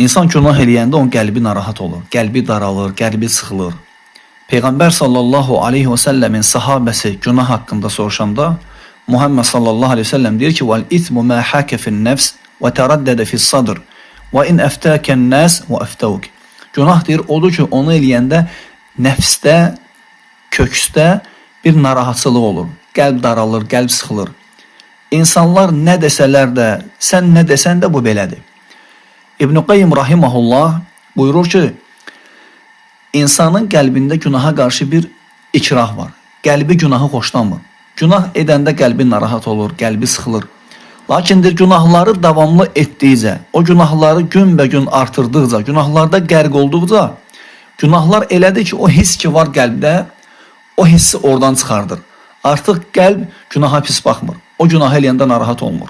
İnsan günah eləyəndə onun qəlbi narahat olur, qəlbi daralır, qəlbi sıxılır. Peyğəmbər sallallahu aleyhi və səlləmin sahabəsi günah haqqında soruşanda Muhammed sallallahu aleyhi ve sellem deyir ki: "Vel ismu ma haka fi'n nefs ve teraddada fi's sadr ve in aftaka'n nas ve aftawk." Günah deyir odur ki, onu eləyəndə nəfsdə, köksdə bir narahatçılıq olur. Qəlb daralır, qəlb sıxılır. İnsanlar nə desələr də, sən nə desən də bu belədir. İbn Qayyim rahimehullah buyurur ki, insanın qəlbində günaha qarşı bir ikrah var. Qəlbi günahı xoşlamır. Günah edəndə qəlbi narahat olur, qəlbi sıxılır. Lakindir günahları davamlı etdikcə, o günahları günbəgün artırdıqca, günahlarda qərq olduqca, günahlar elədir ki, o his ki var qəlbdə, o hissi oradan çıxardır. Artıq qəlb günaha pis baxmır. O günah eləyəndə narahat olmur.